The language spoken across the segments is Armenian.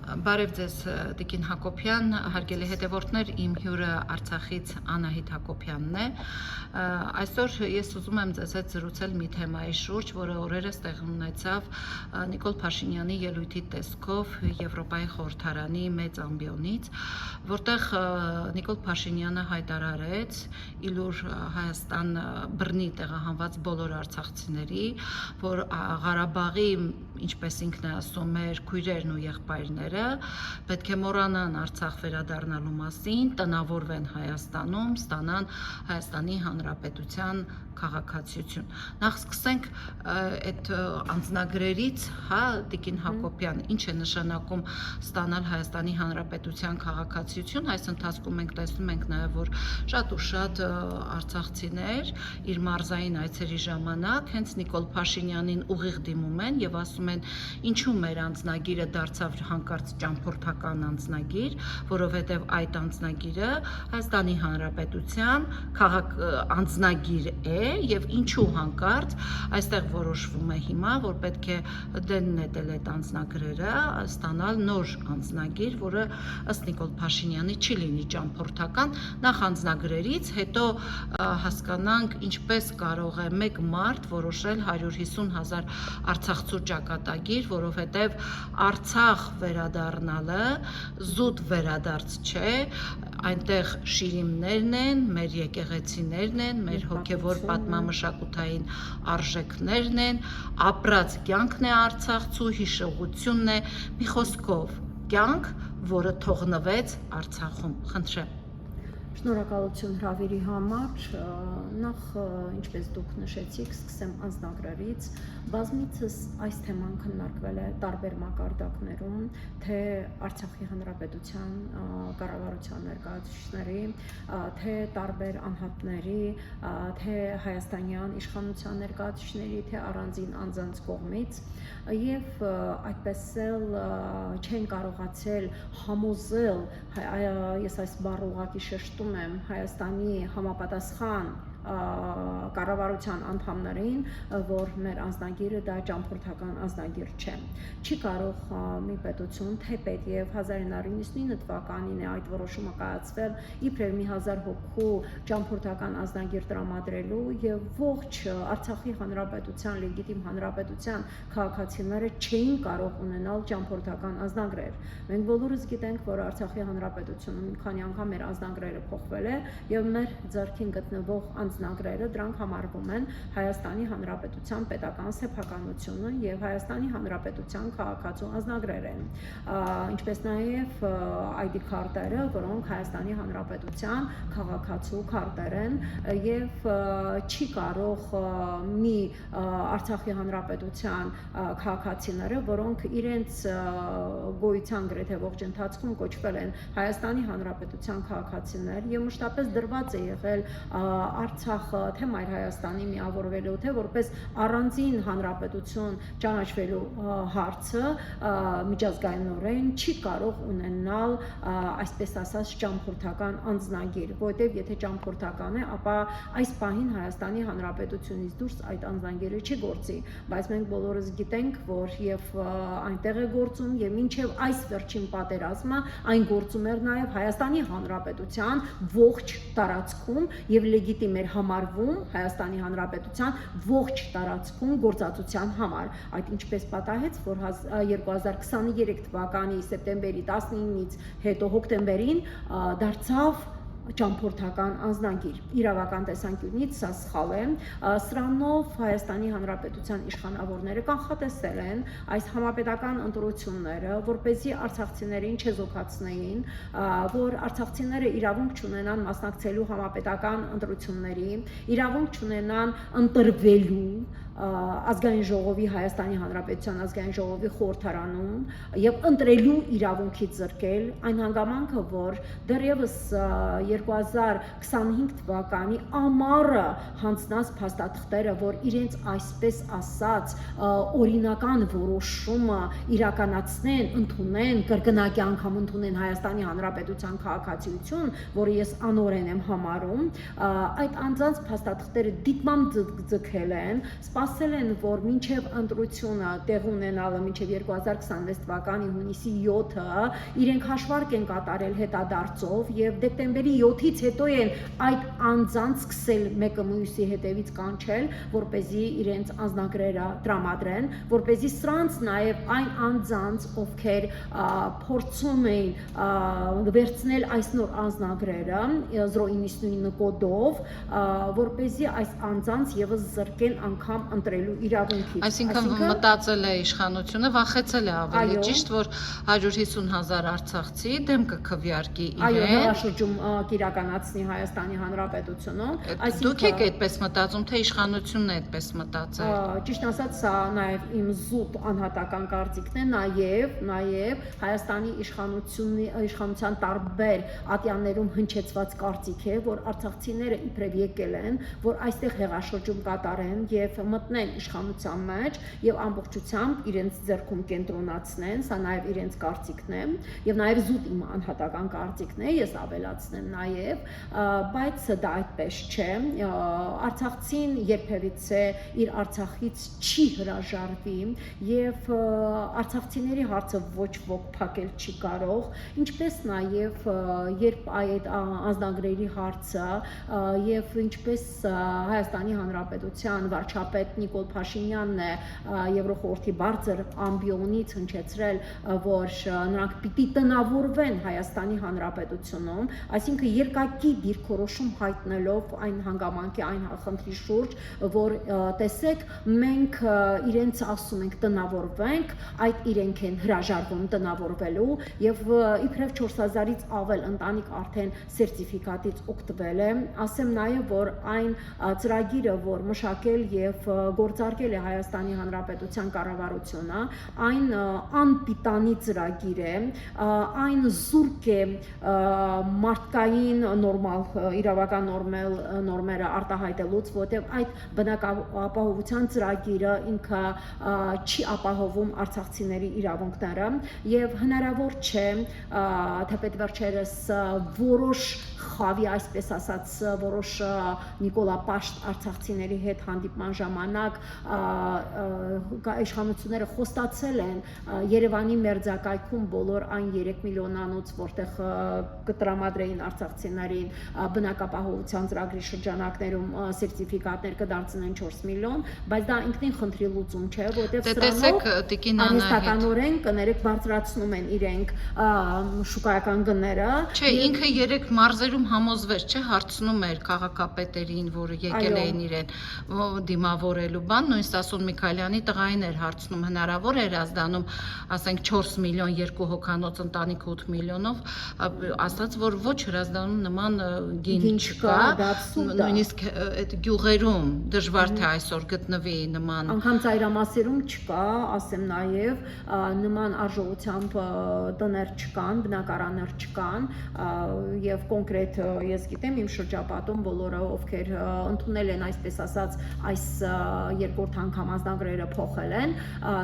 Բարև ձեզ Տիկին Հակոբյան, հարգելի հետևորդներ, իմ հյուրը Արցախից Անահիտ Հակոբյանն է։ Այսօր ես ուզում եմ ձեզ հետ զրուցել մի թեմայի շուրջ, որը օրերս տեղի ունեցավ Նիկոլ Փաշինյանի ելույթի տեսքով Եվրոպայի խորհրդարանի մեծ ամբիոնից, որտեղ Նիկոլ Փաշինյանը հայտարարեց իլուր Հայաստան բռնի տեղահանված բոլոր արցախցիների, որ Ղարաբաղի, ինչպես ինքն է ասում, մեր քույրերն ու եղբայրները պետք է մոռանան Արցախ վերադառնալու մասին, տնավորվեն Հայաստանում, ստանան Հայաստանի Հանրապետության քաղաքացիություն։ Նախ սկսենք այդ անձնագրերից, հա, Տիկին Հակոբյան, ինչ է նշանակում ստանալ Հայաստանի Հանրապետության քաղաքացիություն։ Այս ընթացքում մենք տեսնում ենք նաև, որ շատ ու շատ արցախցիներ իր մարզային այցերի ժամանակ հենց Նիկոլ Փաշինյանին ուղիղ դիմում են եւ ասում են, ինչու մեր անձնագիրը դարձավ հանկարծ ճամփորդական անձնագիր, որովհետև այդ անձնագիրը Հայաստանի Հանրապետության անձնագիր է եւ ինչու հանկարծ այստեղ որոշվում է հիմա, որ պետք է դեն նետել այդ անձնագրերը, ստանալ նոր անձնագիր, որը ըստ Նիկոլ Փաշինյանի չի լինի ճամփորդական, նախ անձնագրերից, հետո հասկանանք ինչպես կարող է մեկ մարդ որոշել 150,000 արցախցու ճակատագիր, որովհետև Արցախ վերադառնալը զուտ վերադարձ չէ, այնտեղ շիրիմներն են, մեր եկեղեցիներն են, մեր հոգևոր պատմամշակութային արժեքներն են, ապրած կյանքն է արցախցու, հիշողությունն է, մի խոսքով կյանք, որը թողնվեց Արցախում։ Խնդրեմ։ Շնորհակալություն հրավերի համար, նախ ինչպես դուք նշեցիք, սկսեմ անձնագրերից, բազմիցս այս թեման քննարկվել է տարբեր մակարդակներում, թե Արցախի Հանրապետության կառավարության ներկայացուցիչների, թե տարբեր անհատների, թե հայաստանյան իշխանության ներկայացուցիչների, թե առանձին անձանց կողմից, եւ այդպես էլ չեն կարողացել համոզել, ես այս բառը ուղղակի շեշտում եմ, Հայաստանի համապատասխան կառավարության անդամներին, որ մեր անձնագիրը դա ճամփորդական անձնագիր չէ։ Չի կարող մի պետություն, թեպետև 1999 թվականին է այդ որոշումը կայացվել, իբրև մի 1000 հոգու ճամփորդական անձնագիր տրամադրելու եւ ողջ Արցախի Հանրապետության լեգիտիմ հանրապետության քաղաքացիները չէին կարող ունենալ ճամփորդական անձնագրեր։ Մենք բոլորս գիտենք, որ Արցախի Հանրապետությունում մի քանի անգամ մեր անձնագրերը փոխվել է եւ մեր ձեռքին գտնվող անձնագրերը դրանք համարվում են Հայաստանի Հանրապետության պետական սեփականությունը եւ Հայաստանի Հանրապետության քաղաքացու անձնագրեր են, ինչպես նաեւ ID քարտերը, որոնք Հայաստանի Հանրապետության քաղաքացու քարտեր են եւ չի կարող մի Արցախի Հանրապետության քաղաքացիները, որոնք իրենց գոյության գրեթե ողջ ընթացքում կոչվել են Հայաստանի Հանրապետության քաղաքացիներ եւ մշտապես դրված է եղել Արցախը թե Մայր Հայաստանի միավորվելու, թե որպես առանձին հանրապետություն ճանաչվելու հարցը միջազգայինորեն չի կարող ունենալ այսպես ասած ճամփորդական անձնագիր, որտեղ եթե ճամփորդական է, ապա այս պահին Հայաստանի Հանրապետությունից դուրս այդ անձնագիրը չի գործի, բայց մենք բոլորս գիտենք, որ եւ այնտեղ է գործում եւ մինչեւ այս վերջին պատերազմը այն գործում էր նաեւ Հայաստանի Հանրապետության ողջ տարածքում եւ լեգիտիմ էր համարվում Հայաստանի Հանրապետության ողջ տարածքում գործածության համար։ Այդ ինչպես պատահեց, որ 2023 թվականի սեպտեմբերի 19-ից հետո հոկտեմբերին դարձավ ճամփորդական անձնագիր։ Իրավական տեսանկյունից սա սխալ է։ Սրանով Հայաստանի Հանրապետության իշխանավորները կանխատեսել են այս համապետական ընտրությունները, որպեսզի արցախցիներին չեզոքացնեին, որ արցախցիները իրավունք չունենան մասնակցելու համապետական ընտրությունների, իրավունք չունենան ընտրվելու ազգային ժողովի Հայաստանի Հանրապետության ազգային ժողովի խորհրդարանում եւ ընտրելու իրավունքից զրկել այն հանգամանքը, որ դեռևս 2025 թվականի ամառը հանձնած փաստաթղթերը, որ իրենց այսպես ասած օրինական որոշումը իրականացնեն, ընդունեն, կրկնակի անգամ ընդունեն Հայաստանի Հանրապետության քաղաքացիություն, որը ես անօրեն եմ համարում, այդ անձանց փաստաթղթերը դիտմամբ ձգել են, ասել են, որ մինչև ընտրությունը տեղի ունենալը մինչև 2026 թվականի հունիսի 7-ը իրենք հաշվարկ են կատարել հետադարձով եւ դեկտեմբերի 7-ից հետո են այդ անձանց սկսել մեկը մյուսի հետևից կանչել, որ เป զի իրենց անձնագրերը տրամադրեն, որ เป զի սրանց նաեւ այն անձանց, ովքեր փորձում էին վերցնել այս նոր անձնագրերը 099 կոդով, որ เป զի այս անձանց եւս զրկեն անգամ ընտրելու իրավունքից։ Այսինքն մտածել է իշխանությունը, վախեցել է ավելի ճիշտ, որ 150,000 արցախցի դեմ կքվեարկի իրեն։ Այո, հեղաշրջում կիրականացնի Հայաստանի Հանրապետությունում։ Դուք եք այդպես մտածում, թե իշխանությունն է այդպես մտածել։ Ճիշտ ասած, սա նաեւ իմ զուտ անհատական կարծիքն է, նաեւ Հայաստանի իշխանության տարբեր ատյաններում հնչեցված կարծիք է, որ արցախցիները իբրև եկել են, որ այստեղ հեղաշրջում կատարեն եւ մտնեն իշխանության մեջ եւ ամբողջությամբ իրենց ձեռքում կենտրոնացնեն, սա նաեւ իրենց կարծիքն է եւ նաեւ զուտ իմ անհատական կարծիքն է, ես ավելացնեմ նաեւ, բայց դա այդպես չէ, արցախցին երբևիցե իր Արցախից չի հրաժարվի եւ արցախցիների հարցը ոչ ոք փակել չի կարող, ինչպես նաեւ երբ այդ անձնագրերի հարցը եւ ինչպես Հայաստանի Հանրապետության վարչապետ Նիկոլ Փաշինյանն է Եվրոխորհրդի բարձր ամբիոնից հնչեցրել, որ նրանք պիտի տնավորվեն Հայաստանի Հանրապետությունում, այսինքն երկակի դիրքորոշում հայտնելով այն հանգամանքի, այն խնդրի շուրջ, որ տեսեք, մենք իրենց ասում ենք տնավորվենք, այդ իրենք են հրաժարվում տնավորվելու եւ իբրև 4000-ից ավել ընտանիք արդեն սերտիֆիկատից օգտվել է, ասեմ նաեւ, որ այն ծրագիրը, որ մշակել եւ գործարկել է Հայաստանի Հանրապետության կառավարությունը, այն անպիտանի ծրագիր է, այն զուրկ է մարդկային նորմալ իրավական նորմերը արտահայտելուց, որտեղ այդ բնակապահովության ծրագիրը ինքը չի ապահովում արցախցիների իրավունքները եւ հնարավոր չէ թեպետ վերջերս որոշ խավի, այսպես ասած, որոշ նիկոլապաշտ արցախցիների հետ հանդիպման ժամանակ իշխանությունները խոստացել են Երևանի մերձակայքում բոլոր այն 3 միլիոնանոց, որտեղ կտրամադրեին արցախցիներին բնակապահովության ծրագրի շրջանակներում սերտիֆիկատներ կդարձնեն 4 միլիոն, բայց դա ինքնին խնդրի լուծում չէ, որտեղ սրանով արհեստականորեն կներեք բարձրացնում են իրենք շուկայական գները։ Չէ, ինքը 3 մարզերում համոզվեց, չէ, հարցնում էր քաղաքապետերին, որը եկել էին իրեն դիմավորելու բան, նույն Սասուն Միքայելյանի տղային էր հարցնում, հնարավոր էր ազդանում, ասենք 4 միլիոն 2 հոգանոց ընտանիք 8 միլիոնով, ասաց, որ ոչ հրազդանում նման գին չկա, նույնիսկ այդ գյուղերում դժվար թե այսօր գտնվի նման։ Անգամ ծայրամասերում չկա, ասեմ նաև նման արժողությամբ տներ չկան, բնակարաններ չկան եւ կոնկրետ ես գիտեմ իմ շրջապատում բոլորը ովքեր ընդունել են այսպես ասած այս երկրորդ անգամ անձնագրերը փոխել են,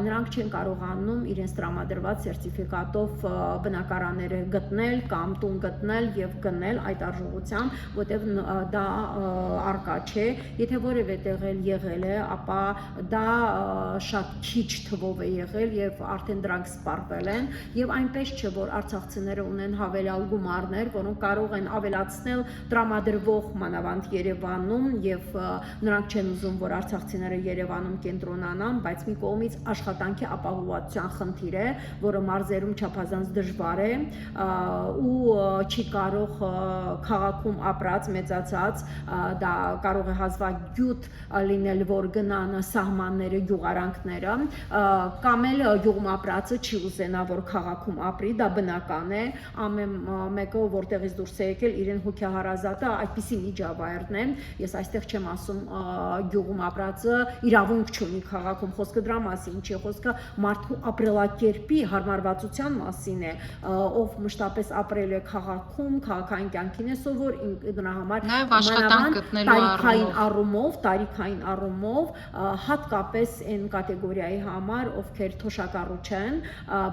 նրանք չեն կարողանում իրենց տրամադրված սերտիֆիկատով բնակարանները գտնել կամ տուն գտնել եւ գնել այդ արժողությամբ, որտեղ դա արկա չէ, եթե որևէ տեղ եղել է, ապա դա շատ քիչ թվով է եղել եւ արդեն դրանք սպառվել են եւ այնպես չէ որ արցախցիները ունեն հավելյալ գումարներ, որոնք կարող են ավելացնել տրամադրվող մանավանդ Երևանում եւ նրանք չեն ուզում որ արցախցիները Երևանում կենտրոնանան, բայց մի կողմից աշխատանքի ապահովության խնդիր է, որը մարզերում չափազանց դժվար է ու չի կարող քաղաքում ապրած մեծացած դա կարող է հազվագյուտ լինել որ գնան սահմանները գյուղարանքները կամ էլ գյուղում ապրածը չի ուզենա որ քաղաքում ապրի, դա բնական է, ամեն մեկը որտեղից դուրս է եկել իրեն հոգեհարազատը այդպիսի միջավայրն է, ես այստեղ չեմ ասում գյուղում ապրածը իրավունք չունի քաղաքում, խոսքը դրա մասին չի, խոսքը մարդու ապրելակերպի հարմարվածության մասին է, ով մշտապես ապրել է քաղաքում, քաղաքային կյանքին է սովոր, դրա համար տարիքային առումով հատկապես այն կատեգորիայի համար, ովքեր թոշակառու չեն,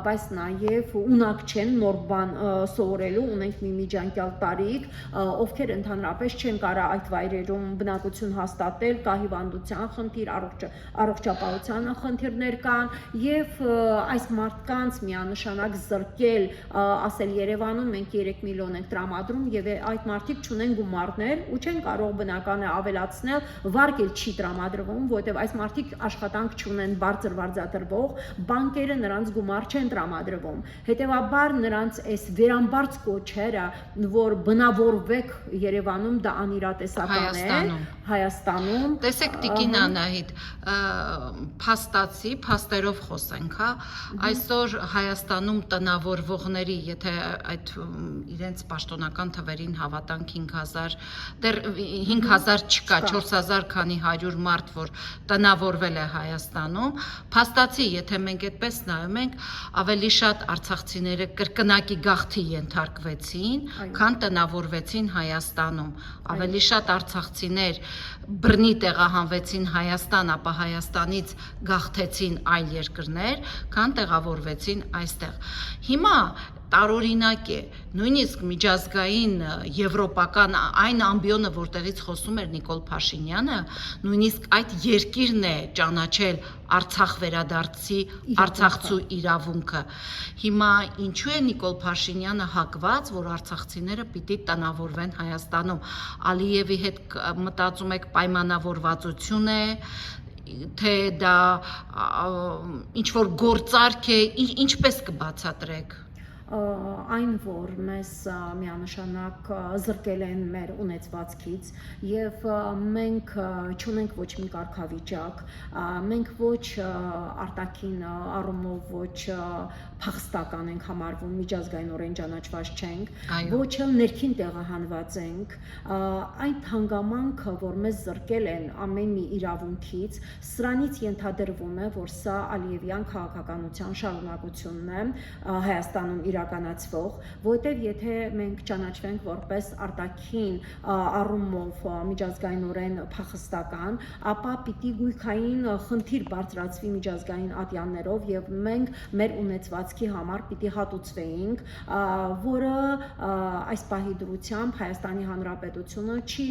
բայց նաև ունակ չեն նոր բան սովորելու, ունենք մի միջանկյալ տարիք, ովքեր ընդհանրապես չեն կարող այդ վայրերում բնակություն հաստատել, կա հիվանդության խնդիր, առողջապահության խնդիրներ կան եւ այս մարդկանց միանշանակ զրկել, ասել Երևանում մենք 3 միլիոն ենք տրամադրում եւ այդ մարդիկ չունեն գումարներ ու չեն կարող բնական է ավելացնել, վարկել չի տրամադրվում, որովհետեւ այս մարդիկ աշխատանք չունեն բարձր վարձատրվող, բանկերը նրանց գումար չեն տրամադրվում։ Հետևաբար նրանց այս վերամբարձ կոչերը, որ բնավորվեք Երևանում, դա անիրատեսական է, Հայաստանում։ Տեսեք Տիկին Անահիտ, փաստացի, փաստերով խոսենք, հա, այսօր Հայաստանում տնավորվողների, եթե այդ իրենց պաշտոնական թվերին հավատանք 5000, դեռ 5000 չկա, 4000 քանի 100 մարդ, որ տնավորվել է Հայաստանում, փաստացի, եթե մենք այդպես նայում ենք, ավելի շատ արցախցիները կրկնակի գաղթի ենթարկվեցին, քան տնավորվեցին Հայաստանում, ավելի շատ արցախցիներ բռնի տեղահանվեցին Հայաստան, ապա Հայաստանից գաղթեցին այլ երկրներ, քան տեղավորվեցին այստեղ։ Հիմա տարօրինակ է, նույնիսկ միջազգային եվրոպական այն ամբիոնը, որտեղից խոսում էր Նիկոլ Փաշինյանը, նույնիսկ այդ երկիրն է ճանաչել Արցախ վերադարձի արցախցու իրավունքը։ Հիմա ինչու է Նիկոլ Փաշինյանը հակված, որ արցախցիները պիտի տնավորվեն Հայաստանում։ Ալիևի հետ մտածում եք պայմանավորվածություն է, թե դա ինչ որ գործարք է, ինչպես կբացատրեք։ Այն, որ մեզ միանշանակ զրկել են մեր ունեցվածքից եւ մենք չունենք ոչ մի կարգավիճակ, մենք ոչ արտաքին առումով ոչ փախստական ենք համարվում, միջազգայինորեն ճանաչված չենք, ոչ էլ ներքին տեղահանված ենք, այդ հանգամանքը, որ մեզ զրկել են ամեն մի իրավունքից, սրանից ենթադրվում է, որ սա Ալիևյան քաղաքականության շարունակությունն է Հայաստանում իրականացվող, որտեղ եթե մենք ճանաչվենք որպես արտաքին առումով միջազգայինորեն փախստական, ապա պիտի գույքային խնդիր բարձրացվի միջազգային ատյաններով եւ մենք մեր ունեցվածքի համար պիտի հատուցվեինք, որը այս պահի դրությամբ Հայաստանի Հանրապետությունը չի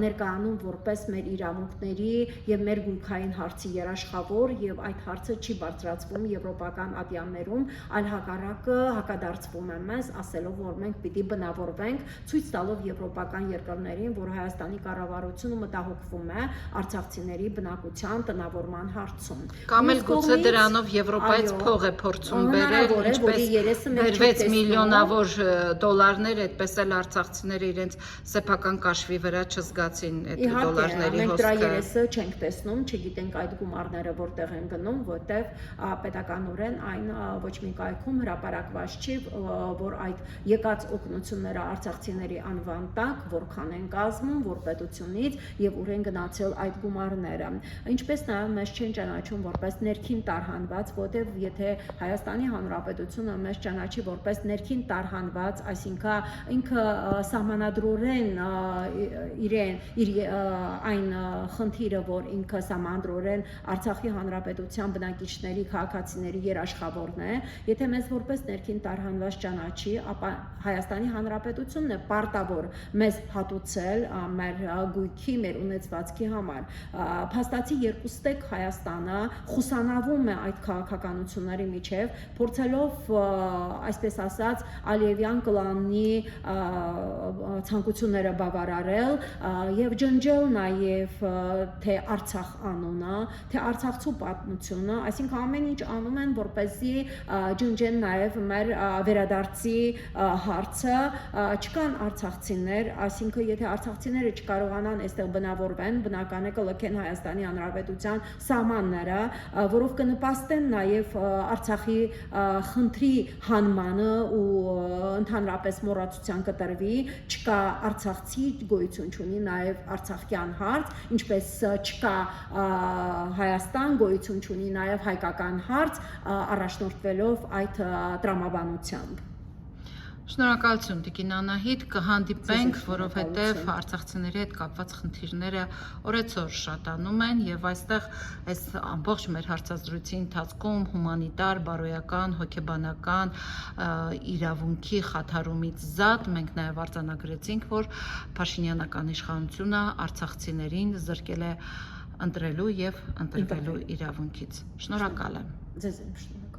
ներկայանում որպես մեր իրավունքների եւ մեր գույքային հարցի երաշխավոր եւ այդ հարցը չի բարձրացվում եվրոպական ատյաններում, այլ հակառակը հակադարձվում է մեզ, ասելով, որ մենք պիտի բնավորվենք, ցույց տալով եվրոպական երկրներին, որ Հայաստանի կառավարությունը մտահոգվում է արցախցիների բնակության տնավորման հարցում։ Կամ էլ գուցե դրանով Եվրոպայից փող է փորձում բերել, ինչպես բերվեց միլիոնավոր դոլարներ, այդպես էլ արցախցիները իրենց սեփական կաշվի վրա չզգացին այդ դոլարների հոսքը։ Մենք դրա երեսը չենք տեսնում, չգիտենք այդ գումարները որտեղ են գնում, որտեղ պետականորեն այն ոչ մի կայքում հրապարակված չի, որ այդ եկած օգնությունները արցախցիների անվան տակ որքան են կազմում, որ պետությունից եւ ուր են գնացել այդ գումարները։ Ինչպես նաեւ մեզ չեն ճանաչում որպես ներքին տարհանված, որտեղ եթե Հայաստանի Հանրապետությունը մեզ ճանաչի որպես ներքին տարհանված, այսինքն ինքը սահմանադրորեն իր այն խնդիրը, որ ինքը սահմանադրորեն Արցախի Հանրապետության բնակիչների, քաղաքացիների երաշխավորն է, եթե մեզ որպես ներքին տարհանված ճանաչի, ապա Հայաստանի Հանրապետությունն է պարտավոր մեզ հատուցել մեր գույքի, մեր ունեցվածքի համար։ Փաստացի երկուստեք Հայաստանը խուսանավում է այդ քաղաքականությունների միջև, փորձելով այսպես ասած Ալիևյան կլանի ցանկությունները բավարարել եւ ջնջել նաեւ թե Արցախ անունը, թե Արցախցու պատմությունը, այսինքն ամեն ինչ անում են, որպեսզի ջնջեն նաեւ մեր վերադարձի հարցը, չկան արցախցիներ, այսինքն եթե արցախցիները չկարողանան այստեղ բնավորվեն, բնական է կլքեն Հայաստանի Հանրապետության սահմանները, որով կնպաստեն նաեւ Արցախի խնդրի հանմանը ու ընդհանրապես մոռացության կտրվի, չկա արցախցի գոյություն չունի նաեւ արցախյան հարց, ինչպես չկա Հայաստան գոյություն չունի նաեւ հայկական հարց, առաջնորդվելով այդ տրամաբանությամբ։ Շնորհակալություն Տիկին Անահիտ, կհանդիպենք, որովհետև արցախցիների հետ կապված խնդիրները օրեցօր շատանում են եւ այստեղ այս ամբողջ մեր հարցազրույցի ընթացքում հումանիտար, բարոյական, հոգեբանական իրավունքի խաթարումից զատ մենք նաեւ արձանագրեցինք, որ Փաշինյանական իշխանությունը արցախցիներին զրկել է ընտրելու եւ ընտրվելու իրավունքից։ Շնորհակալ եմ։ Ձեզ եմ շնորհակալ։